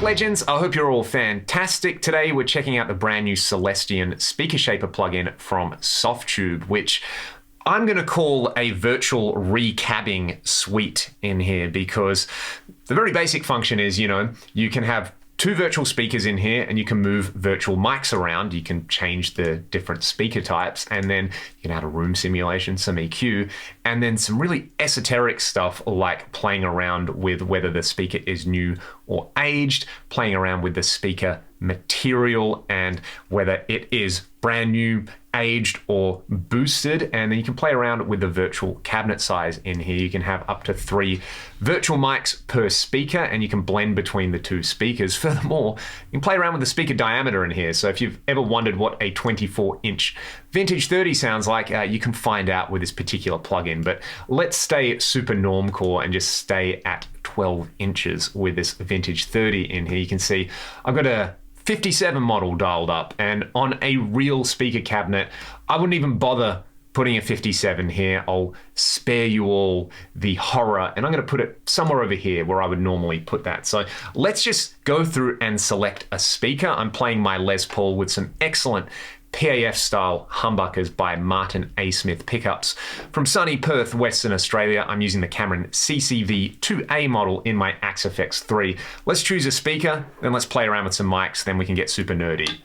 Legends, I hope you're all fantastic. Today we're checking out the brand new Celestion speaker shaper plugin from Softube, which I'm going to call a virtual recabbing suite in here, because the very basic function is, you can have two virtual speakers in here and you can move virtual mics around. You can change the different speaker types, and then you can add a room simulation, some EQ, and then some really esoteric stuff like playing around with whether the speaker is new or aged, playing around with the speaker material and whether it is brand new, aged, or boosted. And then you can play around with the virtual cabinet size in here. You can have up to 3 virtual mics per speaker, and you can blend between the 2 speakers. Furthermore, you can play around with the speaker diameter in here. So if you've ever wondered what a 24-inch Vintage 30 sounds like, you can find out with this particular plugin. But let's stay super normcore and just stay at 12 inches with this Vintage 30 in here. You can see I've got a 57 model dialed up, and on a real speaker cabinet, I wouldn't even bother putting a 57 here. I'll spare you all the horror, and I'm going to put it somewhere over here where I would normally put that. So let's just go through and select a speaker. I'm playing my Les Paul with some excellent PAF style humbuckers by Martin A. Smith pickups. From sunny Perth, Western Australia, I'm using the Cameron CCV 2A model in my Axe FX 3. Let's choose a speaker, then let's play around with some mics, then we can get super nerdy.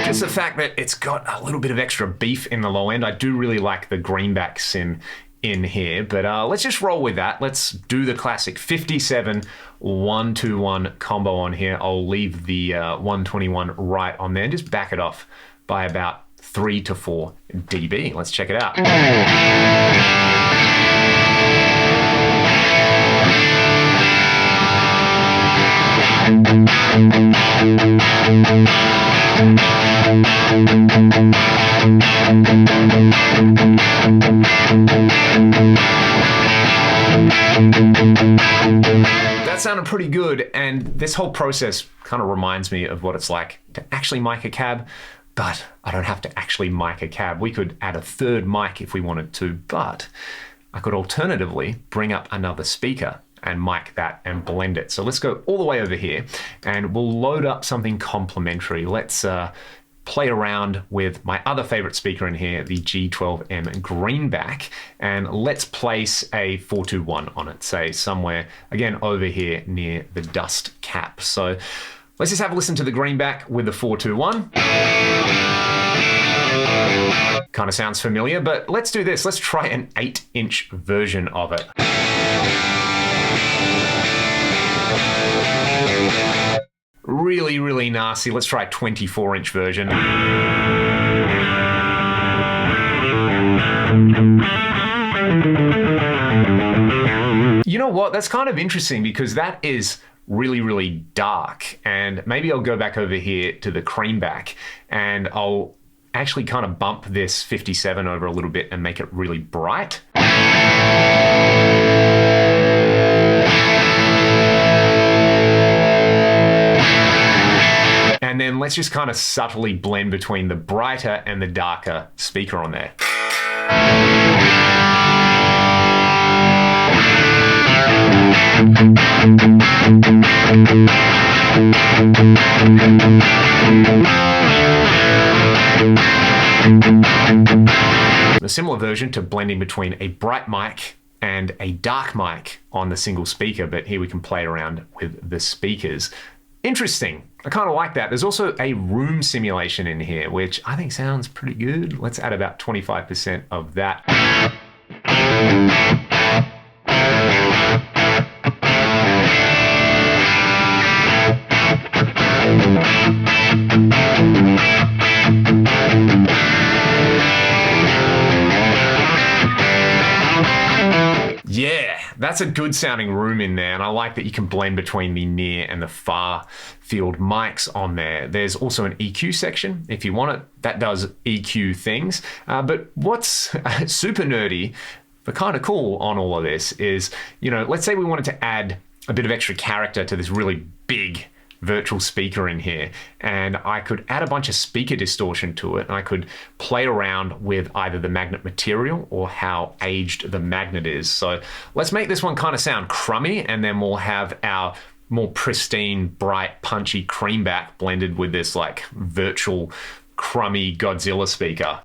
Just the fact that it's got a little bit of extra beef in the low end. I do really like the greenback sim in here, but let's just roll with that. Let's do the classic 57 121 combo on here. I'll leave the 121 right on there and just back it off by about 3 to 4 dB. Let's check it out. That sounded pretty good, and this whole process kind of reminds me of what it's like to actually mic a cab, but I don't have to actually mic a cab. We could add a third mic if we wanted to, but I could alternatively bring up another speaker and mic that and blend it. So let's go all the way over here and we'll load up something complementary. Let's play around with my other favorite speaker in here, the G12M Greenback, and let's place a 421 on it, say somewhere, again, over here near the dust cap. So let's just have a listen to the Greenback with the 421. Kind of sounds familiar, but let's do this. Let's try an 8-inch version of it. Really, really nasty. Let's try a 24-inch version. You know what? That's kind of interesting, because that is really, really dark. And maybe I'll go back over here to the Greenback and I'll actually kind of bump this 57 over a little bit and make it really bright. And then let's just kind of subtly blend between the brighter and the darker speaker on there. A similar version to blending between a bright mic and a dark mic on the single speaker, but here we can play around with the speakers. Interesting. I kind of like that. There's also a room simulation in here, which I think sounds pretty good. Let's add about 25% of that. Yeah, that's a good sounding room in there, and I like that you can blend between the near and the far field mics on there. There's also an EQ section if you want it. That does EQ things. But what's super nerdy but kind of cool on all of this is, let's say we wanted to add a bit of extra character to this really big virtual speaker in here, and I could add a bunch of speaker distortion to it, and I could play around with either the magnet material or how aged the magnet is. So let's make this one kind of sound crummy, and then we'll have our more pristine, bright, punchy creamback blended with this like virtual crummy Godzilla speaker.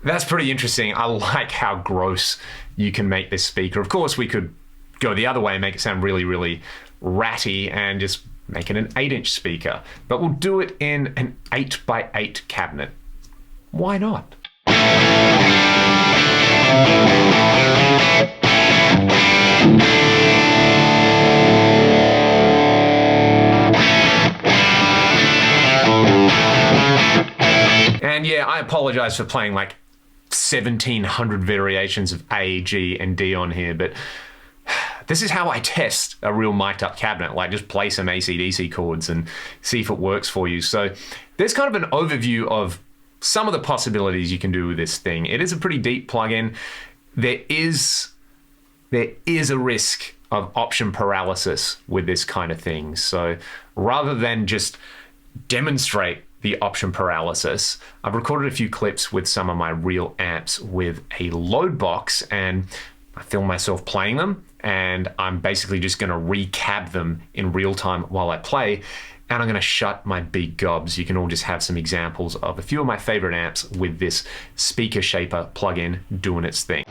That's pretty interesting. I like how gross you can make this speaker. Of course, we could go the other way and make it sound really, really ratty and just make it an 8-inch speaker. But we'll do it in an 8x8 cabinet. Why not? And yeah, I apologize for playing like 1,700 variations of A, G, and D on here, but this is how I test a real mic'd up cabinet. Like, just play some AC/DC chords and see if it works for you. So there's kind of an overview of some of the possibilities you can do with this thing. It is a pretty deep plugin. There is a risk of option paralysis with this kind of thing. So rather than just demonstrate the option paralysis, I've recorded a few clips with some of my real amps with a load box, and I film myself playing them, and I'm basically just going to recap them in real time while I play, and I'm going to shut my big gobs. You can all just have some examples of a few of my favorite amps with this speaker shaper plugin doing its thing.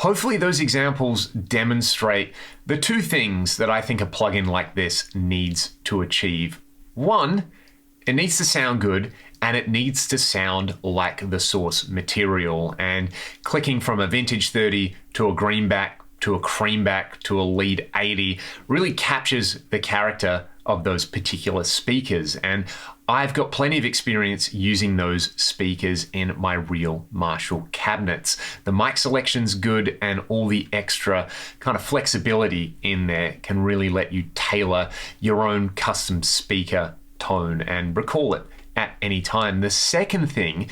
hopefully those examples demonstrate the two things that I think a plugin like this needs to achieve. One, it needs to sound good, and it needs to sound like the source material. And clicking from a vintage 30 to a greenback to a creamback to a lead 80 really captures the character of those particular speakers. And I've got plenty of experience using those speakers in my real Marshall cabinets. The mic selection's good, and all the extra kind of flexibility in there can really let you tailor your own custom speaker tone and recall it at any time. The second thing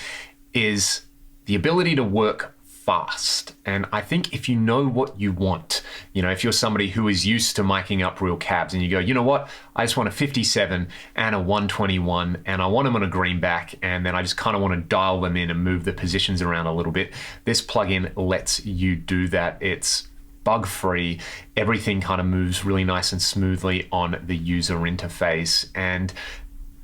is the ability to work fast. And I think if you know what you want, if you're somebody who is used to miking up real cabs and you go, you know what, I just want a 57 and a 121 and I want them on a greenback, and then I just kind of want to dial them in and move the positions around a little bit, this plugin lets you do that. It's bug-free. Everything kind of moves really nice and smoothly on the user interface, and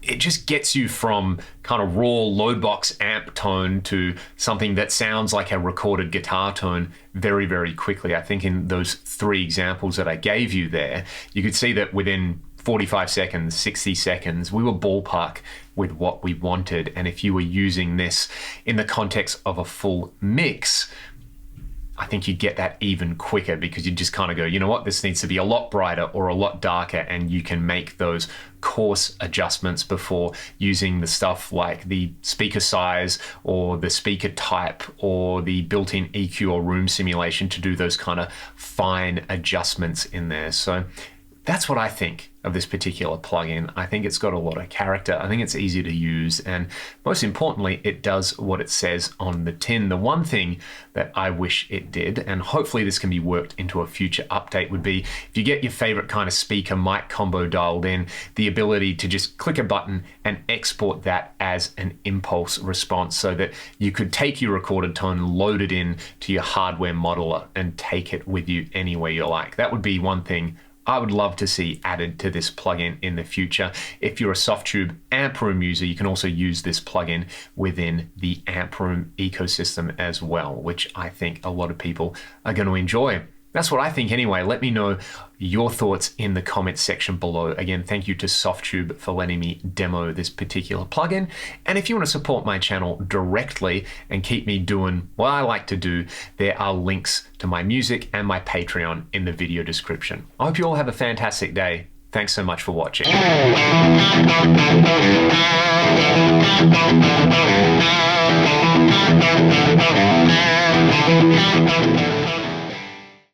it just gets you from kind of raw load box amp tone to something that sounds like a recorded guitar tone very, very quickly. I think in those three examples that I gave you there, you could see that within 45 seconds, 60 seconds, we were ballpark with what we wanted. And if you were using this in the context of a full mix, I think you get that even quicker, because you just kind of go, you know what, this needs to be a lot brighter or a lot darker, and you can make those coarse adjustments before using the stuff like the speaker size or the speaker type or the built-in EQ or room simulation to do those kind of fine adjustments in there. So that's what I think of this particular plugin. I think it's got a lot of character. I think it's easy to use, and most importantly, it does what it says on the tin. The one thing that I wish it did, and hopefully this can be worked into a future update, would be if you get your favorite kind of speaker mic combo dialed in, the ability to just click a button and export that as an impulse response, so that you could take your recorded tone and load it in to your hardware modeler and take it with you anywhere you like. That would be one thing I would love to see added to this plugin in the future. If you're a Softube amp room user, you can also use this plugin within the amp room ecosystem as well, which I think a lot of people are going to enjoy. That's what I think anyway. Let me know your thoughts in the comments section below. Again, thank you to Softube for letting me demo this particular plugin. And if you want to support my channel directly and keep me doing what I like to do, there are links to my music and my Patreon in the video description. I hope you all have a fantastic day. Thanks so much for watching.